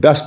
10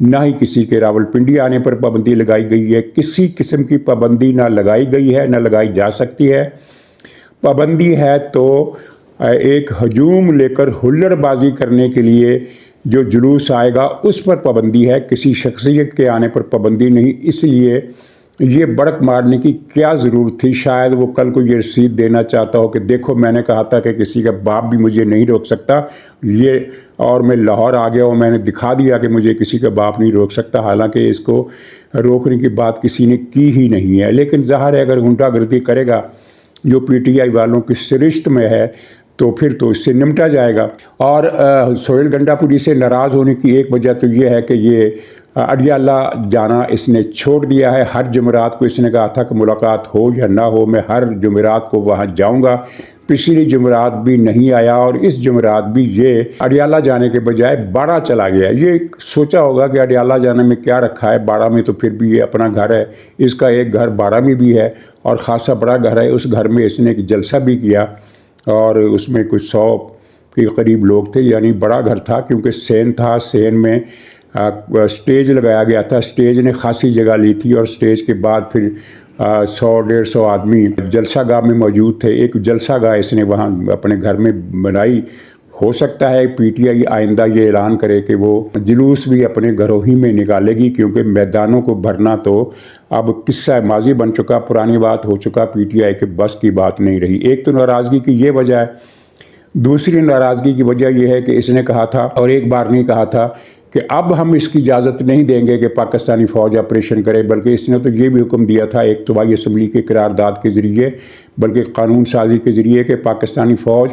نہ ہی کسی کے راولپنڈی آنے پر پابندی لگائی گئی ہے، کسی قسم کی پابندی نہ لگائی گئی ہے نہ لگائی جا سکتی ہے۔ پابندی ہے تو ایک ہجوم لے کر ہلڑ بازی کرنے کے لیے جو جلوس آئے گا اس پر پابندی ہے، کسی شخصیت کے آنے پر پابندی نہیں۔ اس لیے یہ بڑک مارنے کی کیا ضرورت تھی؟ شاید وہ کل کو یہ رسید دینا چاہتا ہو کہ دیکھو میں نے کہا تھا کہ کسی کا باپ بھی مجھے نہیں روک سکتا، یہ اور میں لاہور آ گیا اور میں نے دکھا دیا کہ مجھے کسی کا باپ نہیں روک سکتا، حالانکہ اس کو روکنے کی بات کسی نے کی ہی نہیں ہے۔ لیکن ظاہر ہے اگر غنڈہ گردی کرے گا جو پی ٹی آئی والوں کی سرشت میں ہے تو پھر تو اس سے نمٹا جائے گا۔ اور سہیل گنڈا پوری سے ناراض ہونے کی ایک وجہ تو یہ ہے کہ یہ اڈیالہ جانا اس نے چھوڑ دیا ہے۔ ہر جمعرات کو اس نے کہا تھا کہ ملاقات ہو یا نہ ہو میں ہر جمعرات کو وہاں جاؤں گا، پچھلی جمعرات بھی نہیں آیا اور اس جمعرات بھی یہ اڈیالہ جانے کے بجائے باڑہ چلا گیا۔ یہ سوچا ہوگا کہ اڈیالہ جانے میں کیا رکھا ہے، باڑہ میں تو پھر بھی یہ اپنا گھر ہے، اس کا ایک گھر باڑہ میں بھی ہے اور خاصا بڑا گھر ہے، اس گھر میں اس نے ایک جلسہ بھی کیا اور اس میں کچھ 100 کے قریب لوگ تھے، یعنی بڑا گھر تھا کیونکہ سین تھا، سین میں سٹیج لگایا گیا تھا، سٹیج نے خاصی جگہ لی تھی اور سٹیج کے بعد پھر 100-150 آدمی جلسہ گاہ میں موجود تھے۔ ایک جلسہ گاہ اس نے وہاں اپنے گھر میں بنائی۔ ہو سکتا ہے پی ٹی آئی آئندہ یہ اعلان کرے کہ وہ جلوس بھی اپنے گھروں ہی میں نکالے گی، کیونکہ میدانوں کو بھرنا تو اب قصہ ماضی بن چکا، پرانی بات ہو چکا، پی ٹی آئی کے بس کی بات نہیں رہی۔ ایک تو ناراضگی کی یہ وجہ ہے، دوسری ناراضگی کی وجہ یہ ہے کہ اس نے کہا تھا اور ایک بار نہیں کہا تھا کہ اب ہم اس کی اجازت نہیں دیں گے کہ پاکستانی فوج آپریشن کرے، بلکہ اس نے تو یہ بھی حکم دیا تھا ایک صوبائی اسمبلی کے قرارداد کے ذریعے، بلکہ قانون سازی کے ذریعے، کہ پاکستانی فوج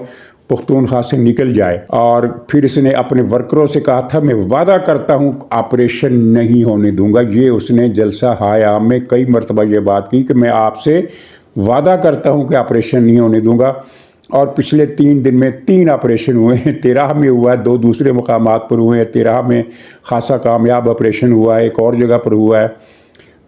پختونخوا سے نکل جائے۔ اور پھر اس نے اپنے ورکروں سے کہا تھا میں وعدہ کرتا ہوں آپریشن نہیں ہونے دوں گا۔ یہ اس نے جلسہ ہائے عام میں کئی مرتبہ یہ بات کی کہ میں آپ سے وعدہ کرتا ہوں کہ آپریشن نہیں ہونے دوں گا۔ اور پچھلے 3 دن میں 3 آپریشن ہوئے ہیں، 13 میں ہوا ہے، 2 دوسرے مقامات پر ہوئے ہیں، 13 میں خاصا کامیاب آپریشن ہوا ہے، ایک اور جگہ پر ہوا ہے۔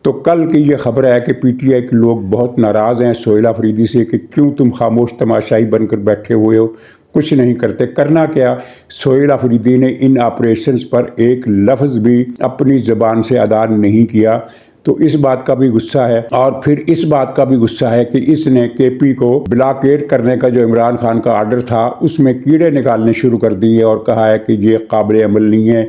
تو کل کی یہ خبر ہے کہ پی ٹی آئی کے لوگ بہت ناراض ہیں سہیل آفریدی سے کہ کیوں تم خاموش تماشائی بن کر بیٹھے ہوئے ہو، کچھ نہیں کرتے۔ کرنا کیا؟ سہیل آفریدی نے ان آپریشنز پر ایک لفظ بھی اپنی زبان سے ادا نہیں کیا، تو اس بات کا بھی غصہ ہے۔ اور پھر اس بات کا بھی غصہ ہے کہ اس نے کے پی کو بلاکیٹ کرنے کا جو عمران خان کا آرڈر تھا اس میں کیڑے نکالنے شروع کر دیے اور کہا ہے کہ یہ قابل عمل نہیں ہے،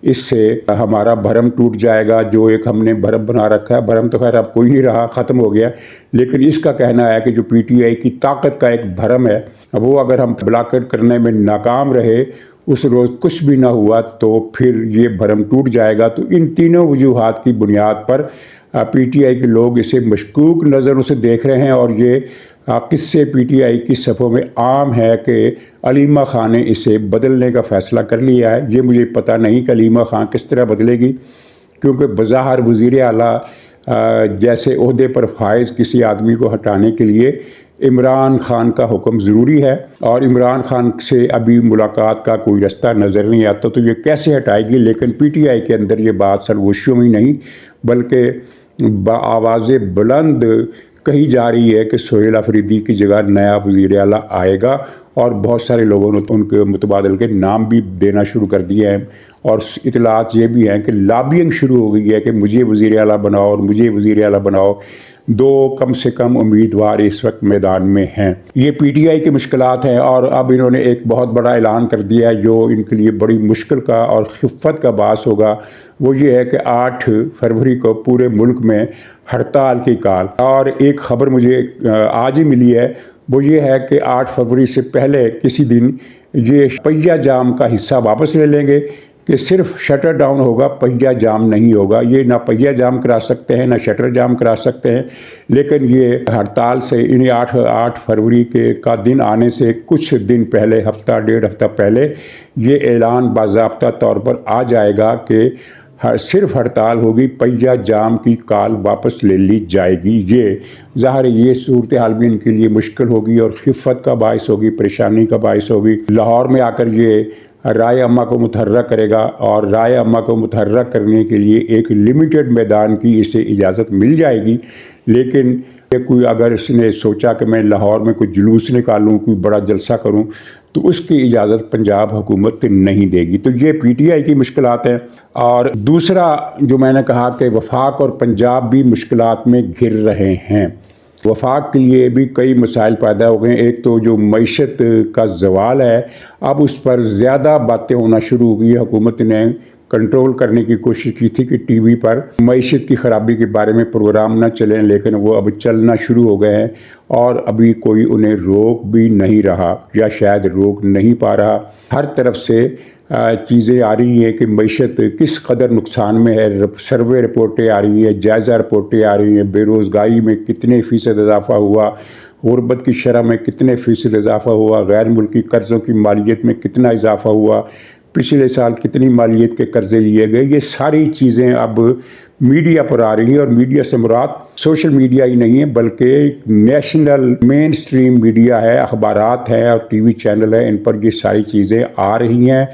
اس سے ہمارا بھرم ٹوٹ جائے گا، جو ایک ہم نے بھرم بنا رکھا ہے۔ بھرم تو خیر اب کوئی نہیں رہا، ختم ہو گیا، لیکن اس کا کہنا ہے کہ جو پی ٹی آئی کی طاقت کا ایک بھرم ہے، وہ اگر ہم بلاکیٹ کرنے میں ناکام رہے، اس روز کچھ بھی نہ ہوا تو پھر یہ بھرم ٹوٹ جائے گا۔ تو ان تینوں وجوہات کی بنیاد پر پی ٹی آئی کے لوگ اسے مشکوک نظروں سے دیکھ رہے ہیں، اور یہ قصے پی ٹی آئی کی صفوں میں عام ہے کہ علیمہ خان نے اسے بدلنے کا فیصلہ کر لیا ہے۔ یہ مجھے پتہ نہیں کہ علیمہ خان کس طرح بدلے گی، کیونکہ بظاہر وزیر اعلیٰ جیسے عہدے پر فائز کسی آدمی کو ہٹانے کے لیے عمران خان کا حکم ضروری ہے، اور عمران خان سے ابھی ملاقات کا کوئی رستہ نظر نہیں آتا، تو یہ کیسے ہٹائے گی؟ لیکن پی ٹی آئی کے اندر یہ بات سرگوشیوں میں نہیں بلکہ بآواز بلند کہی جا رہی ہے کہ سہیل آفریدی کی جگہ نیا وزیر اعلیٰ آئے گا، اور بہت سارے لوگوں نے ان کے متبادل کے نام بھی دینا شروع کر دیے ہیں، اور اطلاعات یہ بھی ہیں کہ لابینگ شروع ہو گئی ہے کہ مجھے وزیر اعلیٰ بناؤ اور مجھے وزیر اعلیٰ بناؤ۔ 2 کم سے کم امیدوار اس وقت میدان میں ہیں۔ یہ پی ٹی آئی کی مشکلات ہیں، اور اب انہوں نے ایک بہت بڑا اعلان کر دیا ہے جو ان کے لیے بڑی مشکل کا اور خفت کا باعث ہوگا۔ وہ یہ ہے کہ 8 فروری کو پورے ملک میں ہڑتال کی کال۔ اور ایک خبر مجھے آج ہی ملی ہے، وہ یہ ہے کہ 8 فروری سے پہلے کسی دن یہ پہیہ جام کا حصہ واپس لے لیں گے، کہ صرف شٹر ڈاؤن ہوگا، پہیہ جام نہیں ہوگا۔ یہ نہ پہیہ جام کرا سکتے ہیں نہ شٹر جام کرا سکتے ہیں، لیکن یہ ہڑتال سے انہیں 8 فروری کا دن آنے سے کچھ دن پہلے، ہفتہ 1.5 ہفتہ پہلے یہ اعلان باضابطہ طور پر آ جائے گا کہ صرف ہڑتال ہوگی، پہیہ جام کی کال واپس لے لی جائے گی۔ یہ ظاہر ہے یہ صورتحال بھی ان کے لیے مشکل ہوگی اور خفت کا باعث ہوگی، پریشانی کا باعث ہوگی۔ لاہور میں آ کر یہ رائے عامہ کو متحرک کرے گا، اور رائے عامہ کو متحرک کرنے کے لیے ایک لمیٹڈ میدان کی اسے اجازت مل جائے گی، لیکن کوئی اگر اس نے سوچا کہ میں لاہور میں کوئی جلوس نکالوں، کوئی بڑا جلسہ کروں، تو اس کی اجازت پنجاب حکومت نہیں دے گی۔ تو یہ پی ٹی آئی کی مشکلات ہیں۔ اور دوسرا جو میں نے کہا کہ وفاق اور پنجاب بھی مشکلات میں گھر رہے ہیں۔ وفاق کے لیے بھی کئی مسائل پیدا ہو گئے ہیں۔ ایک تو جو معیشت کا زوال ہے، اب اس پر زیادہ باتیں ہونا شروع ہو گئی۔ حکومت نے کنٹرول کرنے کی کوشش کی تھی کہ ٹی وی پر معیشت کی خرابی کے بارے میں پروگرام نہ چلیں، لیکن وہ اب چلنا شروع ہو گئے ہیں اور ابھی کوئی انہیں روک بھی نہیں رہا یا شاید روک نہیں پا رہا۔ ہر طرف سے چیزیں آ رہی ہیں کہ معیشت کس قدر نقصان میں ہے۔ سروے رپورٹیں آ رہی ہیں، جائزہ رپورٹیں آ رہی ہیں، بے روزگاری میں کتنے فیصد اضافہ ہوا، غربت کی شرح میں کتنے فیصد اضافہ ہوا، غیر ملکی قرضوں کی مالیت میں کتنا اضافہ ہوا، پچھلے سال کتنی مالیت کے قرضے لیے گئے۔ یہ ساری چیزیں اب میڈیا پر آ رہی ہیں، اور میڈیا سے مراد سوشل میڈیا ہی نہیں ہے بلکہ نیشنل مین سٹریم میڈیا ہے، اخبارات ہیں اور ٹی وی چینل ہیں، ان پر یہ ساری چیزیں آ رہی ہیں۔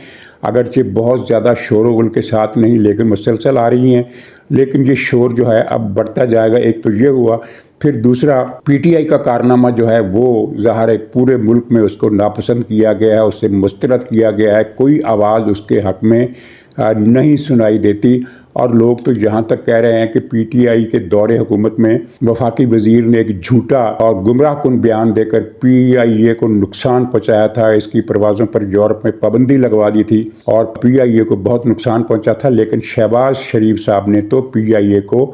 اگرچہ بہت زیادہ شور و غل کے ساتھ نہیں، لیکن مسلسل آ رہی ہیں۔ لیکن یہ شور جو ہے اب بڑھتا جائے گا۔ ایک تو یہ ہوا، پھر دوسرا پی ٹی آئی کا کارنامہ جو ہے وہ ظاہر ہے پورے ملک میں اس کو ناپسند کیا گیا ہے، اسے مسترد کیا گیا ہے، کوئی آواز اس کے حق میں نہیں سنائی دیتی۔ اور لوگ تو یہاں تک کہہ رہے ہیں کہ پی ٹی آئی کے دور حکومت میں وفاقی وزیر نے ایک جھوٹا اور گمراہ کن بیان دے کر پی آئی اے کو نقصان پہنچایا تھا، اس کی پروازوں پر یورپ میں پابندی لگوا دی تھی اور پی آئی اے کو بہت نقصان پہنچا تھا۔ لیکن شہباز شریف صاحب نے تو پی آئی اے کو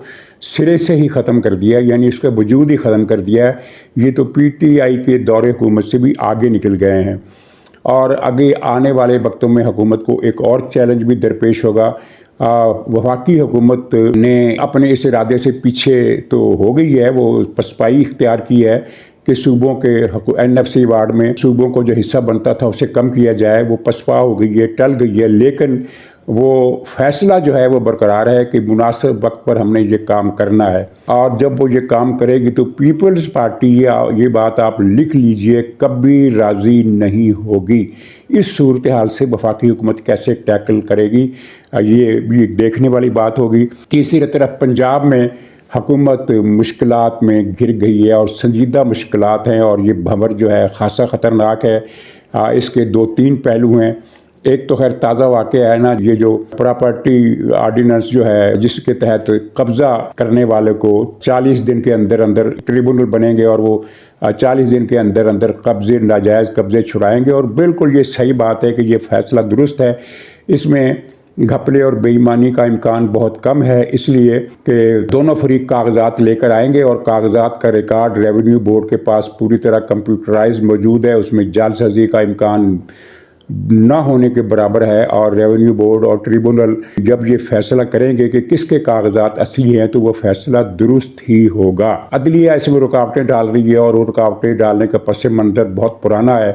سرے سے ہی ختم کر دیا، یعنی اس کا وجود ہی ختم کر دیا ہے۔ یہ تو پی ٹی آئی کے دور حکومت سے بھی آگے نکل گئے ہیں۔ اور آگے آنے والے وقتوں میں حکومت کو ایک اور چیلنج بھی درپیش ہوگا۔ وفاقی حکومت نے اپنے اس ارادے سے پیچھے تو ہو گئی ہے، وہ پسپائی اختیار کی ہے کہ صوبوں کے این ایف سی وارڈ میں صوبوں کو جو حصہ بنتا تھا اسے کم کیا جائے، وہ پسپا ہو گئی ہے، ٹل گئی ہے۔ لیکن وہ فیصلہ جو ہے وہ برقرار ہے کہ مناسب وقت پر ہم نے یہ کام کرنا ہے، اور جب وہ یہ کام کرے گی تو پیپلز پارٹی، یہ بات آپ لکھ لیجئے، کبھی راضی نہیں ہوگی۔ اس صورتحال سے وفاقی حکومت کیسے ٹیکل کرے گی، یہ بھی دیکھنے والی بات ہوگی۔ تیسری طرف پنجاب میں حکومت مشکلات میں گر گئی ہے اور سنجیدہ مشکلات ہیں، اور یہ بھنور جو ہے خاصا خطرناک ہے۔ اس کے 2-3 پہلو ہیں۔ ایک تو خیر تازہ واقعہ ہے نا، یہ جو پراپرٹی آرڈیننس جو ہے جس کے تحت قبضہ کرنے والے کو 40 دن کے اندر اندر ٹریبونل بنیں گے اور وہ 40 دن کے اندر اندر قبضے، ناجائز قبضے چھڑائیں گے، اور بالکل یہ صحیح بات ہے کہ یہ فیصلہ درست ہے۔ اس میں گھپلے اور بے ایمانی کا امکان بہت کم ہے، اس لیے کہ دونوں فریق کاغذات لے کر آئیں گے اور کاغذات کا ریکارڈ ریونیو بورڈ کے پاس پوری طرح کمپیوٹرائز موجود ہے، اس میں جعل سازی کا امکان نہ ہونے کے برابر ہے۔ اور ریونیو بورڈ اور ٹریبونل جب یہ فیصلہ کریں گے کہ کس کے کاغذات اصلی ہیں تو وہ فیصلہ درست ہی ہوگا۔ عدلیہ اس میں رکاوٹیں ڈال رہی ہے، اور وہ رکاوٹیں ڈالنے کا پس منظر بہت پرانا ہے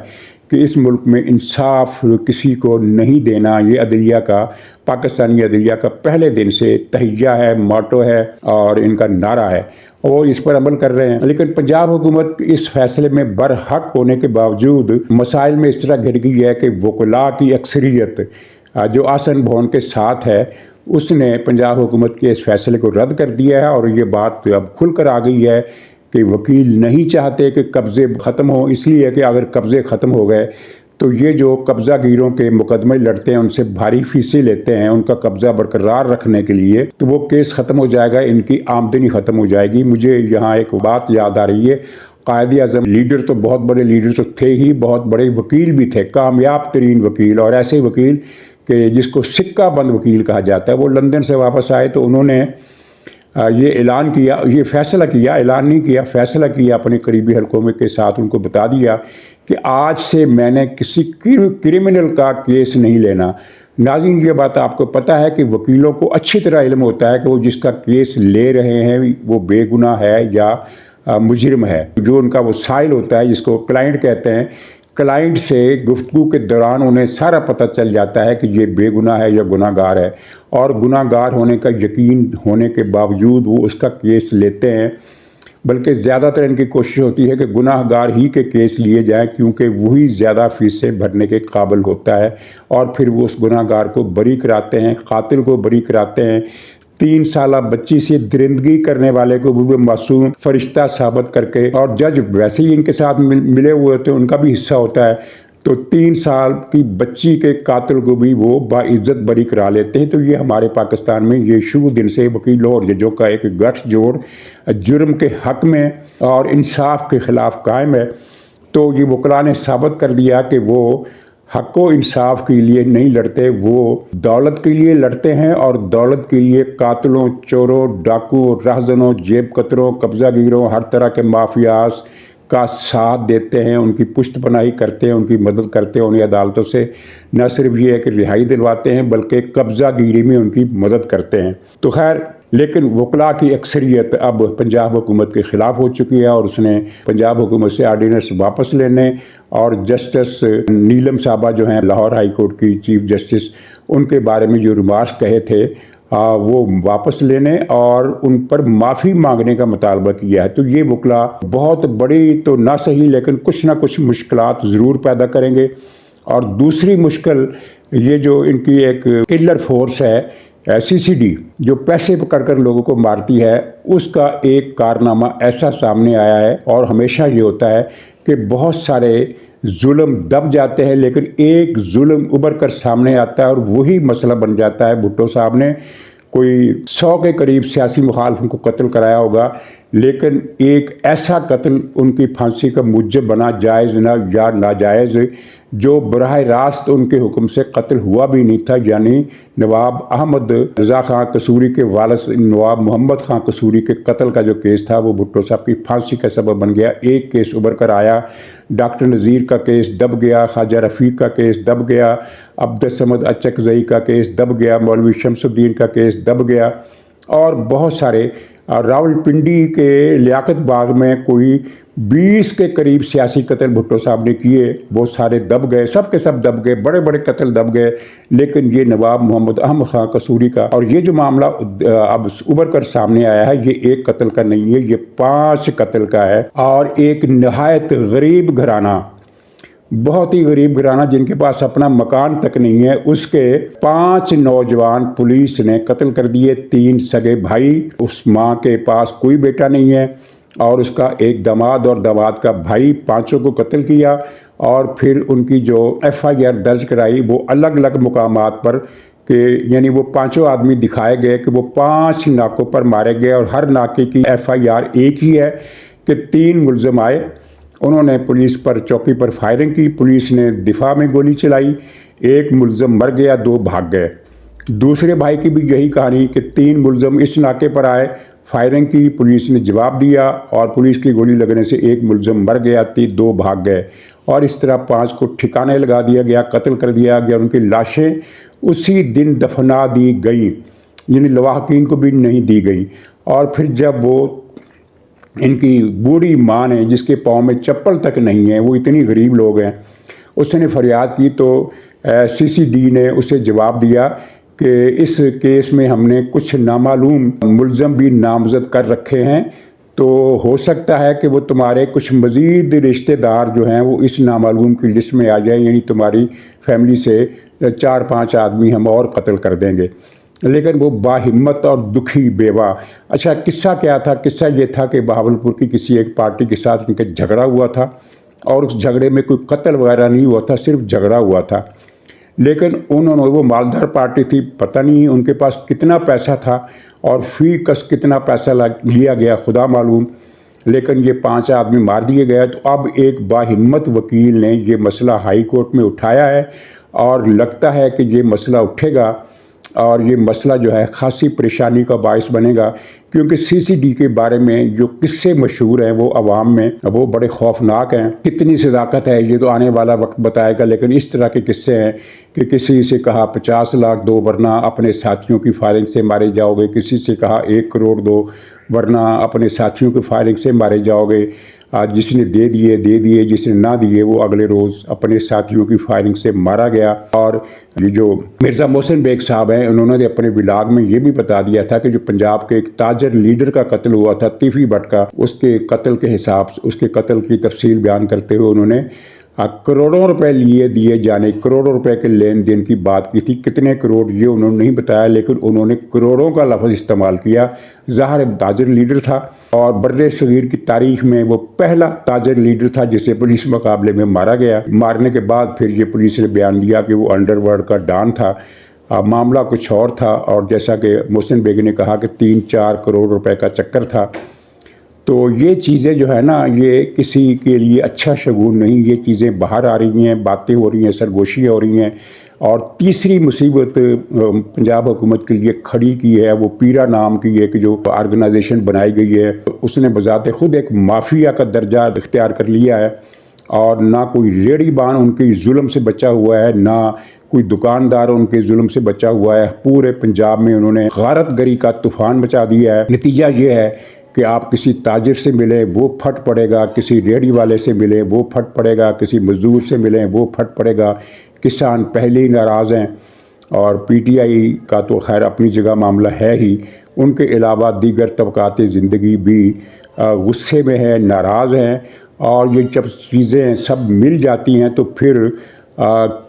کہ اس ملک میں انصاف کسی کو نہیں دینا، یہ عدلیہ کا، پاکستانی عدلیہ کا پہلے دن سے تہیہ ہے، موٹو ہے اور ان کا نعرہ ہے، اور اس پر عمل کر رہے ہیں۔ لیکن پنجاب حکومت اس فیصلے میں برحق ہونے کے باوجود مسائل میں اس طرح گر گئی ہے کہ وکلاء کی اکثریت جو آسن بھون کے ساتھ ہے، اس نے پنجاب حکومت کے اس فیصلے کو رد کر دیا ہے، اور یہ بات اب کھل کر آ گئی ہے کہ وکیل نہیں چاہتے کہ قبضے ختم ہوں، اس لیے کہ اگر قبضے ختم ہو گئے تو یہ جو قبضہ گیروں کے مقدمے لڑتے ہیں ان سے بھاری فیسیں لیتے ہیں ان کا قبضہ برقرار رکھنے کے لیے، تو وہ کیس ختم ہو جائے گا، ان کی آمدنی ختم ہو جائے گی۔ مجھے یہاں ایک بات یاد آ رہی ہے، قائد اعظم لیڈر تو بہت بڑے لیڈر تو تھے ہی، بہت بڑے وکیل بھی تھے، کامیاب ترین وکیل، اور ایسے وکیل کہ جس کو سکہ بند وکیل کہا جاتا ہے۔ وہ لندن سے واپس آئے تو انہوں نے یہ اعلان کیا، یہ فیصلہ کیا، اعلان نہیں کیا، فیصلہ کیا اپنے قریبی حلقوں میں کے ساتھ، ان کو بتا دیا کہ آج سے میں نے کسی کرمنل کا کیس نہیں لینا۔ ناظرین، یہ بات آپ کو پتہ ہے کہ وکیلوں کو اچھی طرح علم ہوتا ہے کہ وہ جس کا کیس لے رہے ہیں وہ بے گناہ ہے یا مجرم ہے۔ جو ان کا وہ سائل ہوتا ہے جس کو کلائنٹ کہتے ہیں، کلائنٹ سے گفتگو کے دوران انہیں سارا پتہ چل جاتا ہے کہ یہ بے گناہ ہے یا گناہ گار ہے، اور گناہ گار ہونے کا یقین ہونے کے باوجود وہ اس کا کیس لیتے ہیں۔ بلکہ زیادہ تر ان کی کوشش ہوتی ہے کہ گناہ گار ہی کے کیس لیے جائیں، کیونکہ وہی زیادہ فیسیں بھرنے کے قابل ہوتا ہے، اور پھر وہ اس گناہ گار کو بری کراتے ہیں، قاتل کو بری کراتے ہیں، 3 سالہ بچی سے درندگی کرنے والے کو وہ معصوم فرشتہ ثابت کر کے، اور جج ویسے ہی ان کے ساتھ ملے ہوئے ہوتے ہیں، ان کا بھی حصہ ہوتا ہے، تو 3 سال کی بچی کے قاتل کو بھی وہ باعزت بری کرا لیتے ہیں۔ تو یہ ہمارے پاکستان میں یہ شروع دن سے وکیلوں اور ججوں کا ایک گٹھ جوڑ جرم کے حق میں اور انصاف کے خلاف قائم ہے۔ تو یہ وکلاء نے ثابت کر دیا کہ وہ حق و انصاف کے لیے نہیں لڑتے، وہ دولت کے لیے لڑتے ہیں، اور دولت کے لیے قاتلوں، چوروں، ڈاکوؤں، رہزنوں، جیب کتروں، قبضہ گیروں، ہر طرح کے مافیاز کا ساتھ دیتے ہیں، ان کی پشت پناہی کرتے ہیں، ان کی مدد کرتے ہیں، انہیں عدالتوں سے نہ صرف یہ ہے کہ رہائی دلواتے ہیں بلکہ قبضہ گیری میں ان کی مدد کرتے ہیں۔ تو خیر، لیکن وکلاء کی اکثریت اب پنجاب حکومت کے خلاف ہو چکی ہے، اور اس نے پنجاب حکومت سے آرڈیننس واپس لینے اور جسٹس نیلم صاحبہ جو ہیں لاہور ہائی کورٹ کی چیف جسٹس، ان کے بارے میں جو ریمارکس کہے تھے وہ واپس لینے اور ان پر معافی مانگنے کا مطالبہ کیا ہے۔ تو یہ وکلاء بہت بڑی تو نہ صحیح لیکن کچھ نہ کچھ مشکلات ضرور پیدا کریں گے۔ اور دوسری مشکل یہ جو ان کی ایک کلر فورس ہے CCD، جو پیسے پکڑ کر لوگوں کو مارتی ہے، اس کا ایک کارنامہ ایسا سامنے آیا ہے، اور ہمیشہ یہ ہوتا ہے کہ بہت سارے ظلم دب جاتے ہیں لیکن ایک ظلم ابھر کر سامنے آتا ہے، اور وہی مسئلہ بن جاتا ہے۔ بھٹو صاحب نے کوئی 100 کے قریب سیاسی مخالفوں کو قتل کرایا ہوگا، لیکن ایک ایسا قتل ان کی پھانسی کا موجب بنا، جائز نہ یا ناجائز، جو براہ راست ان کے حکم سے قتل ہوا بھی نہیں تھا، یعنی نواب احمد رضا خان قصوری کے والد نواب محمد خان قصوری کے قتل کا جو کیس تھا وہ بھٹو صاحب کی پھانسی کا سبب بن گیا۔ ایک کیس ابھر کر آیا، ڈاکٹر نذیر کا کیس دب گیا، خواجہ رفیق کا کیس دب گیا، عبدالصمد اچکزئی کا کیس دب گیا، مولوی شمس الدین کا کیس دب گیا، اور بہت سارے راولپنڈی کے لیاقت باغ میں کوئی 20 کے قریب سیاسی قتل بھٹو صاحب نے کیے، بہت سارے دب گئے، سب کے سب دب گئے، بڑے بڑے قتل دب گئے، لیکن یہ نواب محمد احمد خان قصوری کا اور یہ جو معاملہ اب ابھر کر سامنے آیا ہے، یہ ایک قتل کا نہیں ہے، یہ 5 قتل کا ہے، اور ایک نہایت غریب گھرانہ، بہت ہی غریب گھرانہ جن کے پاس اپنا مکان تک نہیں ہے، اس کے 5 نوجوان پولیس نے قتل کر دیے، 3 سگے بھائی، اس ماں کے پاس کوئی بیٹا نہیں ہے، اور اس کا ایک داماد اور داماد کا بھائی، 5 کو قتل کیا، اور پھر ان کی جو FIR درج کرائی وہ الگ الگ مقامات پر، کہ یعنی وہ 5 آدمی دکھائے گئے کہ وہ 5 ناکوں پر مارے گئے، اور ہر ناکے کی FIR ایک ہی ہے کہ 3 ملزم آئے، انہوں نے پولیس پر چوکی پر فائرنگ کی، پولیس نے دفاع میں گولی چلائی، ایک ملزم مر گیا، 2 بھاگ گئے۔ دوسرے بھائی کی بھی یہی کہانی کہ 3 ملزم اس ناکے پر آئے، فائرنگ کی، پولیس نے جواب دیا، اور پولیس کی گولی لگنے سے ایک ملزم مر گیا، 2 بھاگ گئے، اور اس طرح 5 کو ٹھکانے لگا دیا گیا، قتل کر دیا گیا، ان کی لاشیں اسی دن دفنا دی گئیں، یعنی لواحقین کو بھی نہیں دی گئی۔ اور پھر جب وہ ان کی بوڑھی ماں نے، جس کے پاؤں میں چپل تک نہیں ہے، وہ اتنی غریب لوگ ہیں، اس نے فریاد کی، تو CCD نے اسے جواب دیا کہ اس کیس میں ہم نے کچھ نامعلوم ملزم بھی نامزد کر رکھے ہیں، تو ہو سکتا ہے کہ وہ تمہارے کچھ مزید رشتہ دار جو ہیں وہ اس نامعلوم کی لسٹ میں آ جائیں، یعنی تمہاری فیملی سے 4-5 آدمی ہم اور قتل کر دیں گے۔ لیکن وہ باہمت اور دکھی بیوہ۔ اچھا، قصہ کیا تھا؟ قصہ یہ تھا کہ بہاولپور کی کسی ایک پارٹی کے ساتھ ان کا جھگڑا ہوا تھا، اور اس جھگڑے میں کوئی قتل وغیرہ نہیں ہوا تھا، صرف جھگڑا ہوا تھا، لیکن انہوں نے، وہ مالدار پارٹی تھی، پتہ نہیں ان کے پاس کتنا پیسہ تھا اور فی کس کتنا پیسہ لیا گیا خدا معلوم، لیکن یہ 5 آدمی مار دیے گئے۔ تو اب ایک باہمت وکیل نے یہ مسئلہ ہائی کورٹ میں اٹھایا ہے، اور لگتا ہے کہ یہ مسئلہ اٹھے گا، اور یہ مسئلہ جو ہے خاصی پریشانی کا باعث بنے گا، کیونکہ CCD کے بارے میں جو قصے مشہور ہیں وہ عوام میں وہ بڑے خوفناک ہیں۔ کتنی صداقت ہے یہ تو آنے والا وقت بتائے گا، لیکن اس طرح کے قصے ہیں کہ کسی سے کہا 50 لاکھ دو ورنہ اپنے ساتھیوں کی فائرنگ سے مارے جاؤ گے، کسی سے کہا 1 کروڑ دو ورنہ اپنے ساتھیوں کی فائرنگ سے مارے جاؤ گے، جس نے دے دیے، جس نے نہ دیے وہ اگلے روز اپنے ساتھیوں کی فائرنگ سے مارا گیا۔ اور یہ جو مرزا محسن بیگ صاحب ہیں، انہوں نے اپنے ولاگ میں یہ بھی بتا دیا تھا کہ جو پنجاب کے ایک تاجر لیڈر کا قتل ہوا تھا، تیفی بٹ کا، اس کے قتل کے حساب سے، اس کے قتل کی تفصیل بیان کرتے ہوئے انہوں نے کروڑوں روپے لیے دیے جانے، کروڑوں روپے کے لین دین کی بات کی تھی۔ کتنے کروڑ یہ انہوں نے نہیں بتایا، لیکن انہوں نے کروڑوں کا لفظ استعمال کیا۔ ظاہر تاجر لیڈر تھا اور بر صغیر کی تاریخ میں وہ پہلا تاجر لیڈر تھا جسے پولیس مقابلے میں مارا گیا۔ مارنے کے بعد پھر یہ پولیس نے بیان دیا کہ وہ انڈر ورلڈ کا ڈان تھا۔ معاملہ کچھ اور تھا، اور جیسا کہ محسن بیگ نے کہا کہ 3-4 کروڑ روپے کا چکر تھا۔ تو یہ چیزیں جو ہے نا، یہ کسی کے لیے اچھا شگون نہیں۔ یہ چیزیں باہر آ رہی ہیں، باتیں ہو رہی ہیں، سرگوشیاں ہو رہی ہیں۔ اور تیسری مصیبت پنجاب حکومت کے لیے کھڑی کی ہے، وہ پیرا نام کی ایک جو آرگنائزیشن بنائی گئی ہے، اس نے بذات خود ایک مافیا کا درجہ اختیار کر لیا ہے، اور نہ کوئی ریڑھی بان ان کے ظلم سے بچا ہوا ہے، نہ کوئی دکاندار ان کے ظلم سے بچا ہوا ہے۔ پورے پنجاب میں انہوں نے غارت گری کا طوفان مچا دیا ہے۔ نتیجہ یہ ہے کہ آپ کسی تاجر سے ملیں وہ پھٹ پڑے گا، کسی ریڑھی والے سے ملیں وہ پھٹ پڑے گا، کسی مزدور سے ملیں وہ پھٹ پڑے گا۔ کسان پہلے ہی ناراض ہیں، اور پی ٹی آئی کا تو خیر اپنی جگہ معاملہ ہے ہی، ان کے علاوہ دیگر طبقات زندگی بھی غصے میں ہیں، ناراض ہیں۔ اور یہ جب چیزیں سب مل جاتی ہیں تو پھر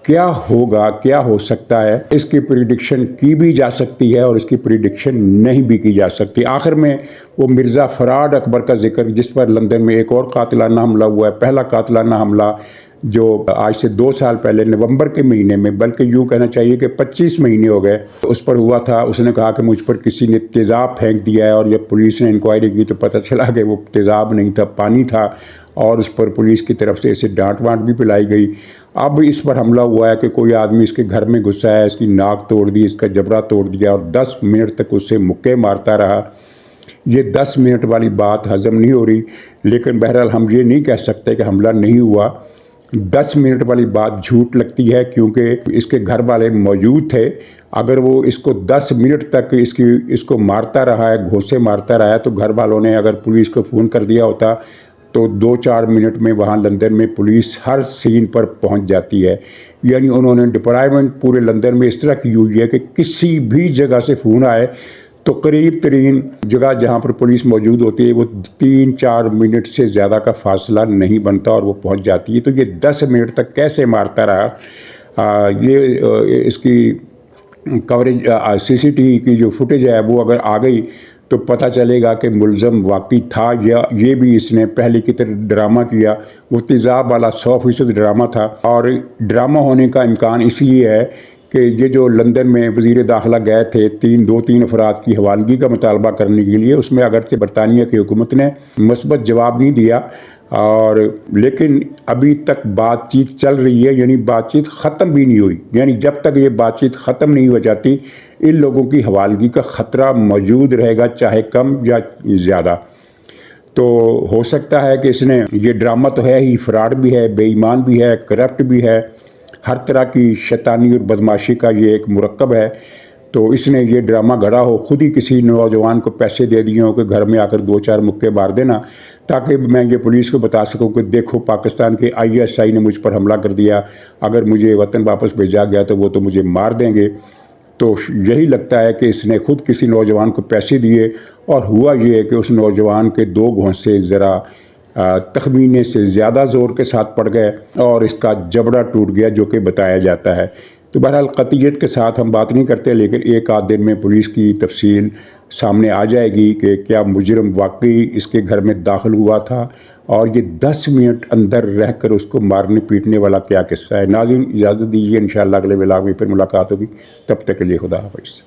کیا ہوگا، کیا ہو سکتا ہے، اس کی پریڈکشن کی بھی جا سکتی ہے اور اس کی پریڈکشن نہیں بھی کی جا سکتی۔ آخر میں وہ مرزا فراد اکبر کا ذکر، جس پر لندن میں ایک اور قاتلانہ حملہ ہوا ہے، پہلا قاتلانہ حملہ جو آج سے 2 سال پہلے نومبر کے مہینے میں، بلکہ یوں کہنا چاہیے کہ 25 مہینے ہو گئے، اس پر ہوا تھا۔ اس نے کہا کہ مجھ پر کسی نے تیزاب پھینک دیا ہے، اور جب پولیس نے انکوائری کی تو پتہ چلا کہ وہ تیزاب نہیں تھا، پانی تھا، اور اس پر پولیس کی طرف سے اسے ڈانٹ وانٹ بھی پلائی گئی۔ اب اس پر حملہ ہوا ہے کہ کوئی آدمی اس کے گھر میں گھسا ہے، اس کی ناک توڑ دی، اس کا جبڑا توڑ دیا، اور 10 منٹ تک اسے مکے مارتا رہا۔ یہ 10 منٹ والی بات ہضم نہیں ہو رہی، لیکن بہرحال ہم یہ نہیں کہہ سکتے کہ حملہ نہیں ہوا۔ 10 منٹ والی بات جھوٹ لگتی ہے، کیونکہ اس کے گھر والے موجود تھے۔ اگر وہ اس کو 10 منٹ تک اس کو مارتا رہا ہے، گھونسے مارتا رہا ہے، تو گھر والوں نے اگر پولیس کو فون کر دیا ہوتا تو 2-4 منٹ میں وہاں لندن میں پولیس ہر سین پر پہنچ جاتی ہے۔ یعنی انہوں نے ڈپلائمنٹ پورے لندن میں اس طرح کی ہوئی ہے کہ کسی بھی جگہ سے فون آئے تو قریب ترین جگہ جہاں پر پولیس موجود ہوتی ہے وہ 3-4 منٹ سے زیادہ کا فاصلہ نہیں بنتا، اور وہ پہنچ جاتی ہے۔ تو یہ 10 منٹ تک کیسے مارتا رہا، یہ اس کی کوریج CCTV کی جو فوٹیج ہے وہ اگر آ گئی تو پتہ چلے گا کہ ملزم واقعی تھا، یا یہ بھی اس نے پہلے کی طرح ڈرامہ کیا۔ وہ تیزاب والا 100% ڈرامہ تھا، اور ڈرامہ ہونے کا امکان اس لیے ہے کہ یہ جو لندن میں وزیر داخلہ گئے تھے 2-3 افراد کی حوالگی کا مطالبہ کرنے کے لیے، اس میں اگرچہ برطانیہ کی حکومت نے مثبت جواب نہیں دیا، اور لیکن ابھی تک بات چیت چل رہی ہے، یعنی بات چیت ختم بھی نہیں ہوئی۔ یعنی جب تک یہ بات چیت ختم نہیں ہو جاتی، ان لوگوں کی حوالگی کا خطرہ موجود رہے گا، چاہے کم یا زیادہ۔ تو ہو سکتا ہے کہ اس نے یہ ڈرامہ تو ہے ہی، فراڈ بھی ہے، بے ایمان بھی ہے، کرپٹ بھی ہے، ہر طرح کی شیطانی اور بدماشی کا یہ ایک مرکب ہے۔ تو اس نے یہ ڈرامہ گھڑا ہو، خود ہی کسی نوجوان کو پیسے دے دیے ہوں کہ گھر میں آ کر 2-4 مکے مار دینا، تاکہ میں یہ پولیس کو بتا سکوں کہ دیکھو پاکستان کے ISI نے مجھ پر حملہ کر دیا، اگر مجھے وطن واپس بھیجا گیا تو وہ تو مجھے مار دیں گے۔ تو یہی لگتا ہے کہ اس نے خود کسی نوجوان کو پیسے دیے، اور ہوا یہ ہے کہ اس نوجوان کے 2 گھونسے ذرا تخمینے سے زیادہ زور کے ساتھ پڑ گئے، اور اس کا جبڑا ٹوٹ گیا، جو کہ بتایا جاتا ہے۔ تو بہرحال قطعیت کے ساتھ ہم بات نہیں کرتے، لیکن ایک آدھ دن میں پولیس کی تفصیل سامنے آ جائے گی کہ کیا مجرم واقعی اس کے گھر میں داخل ہوا تھا، اور یہ 10 منٹ اندر رہ کر اس کو مارنے پیٹنے والا کیا قصہ ہے۔ ناظرین اجازت دیجیے، انشاءاللہ اگلے ولاگ میں پھر ملاقات ہوگی، تب تک کے لیے خدا حافظ۔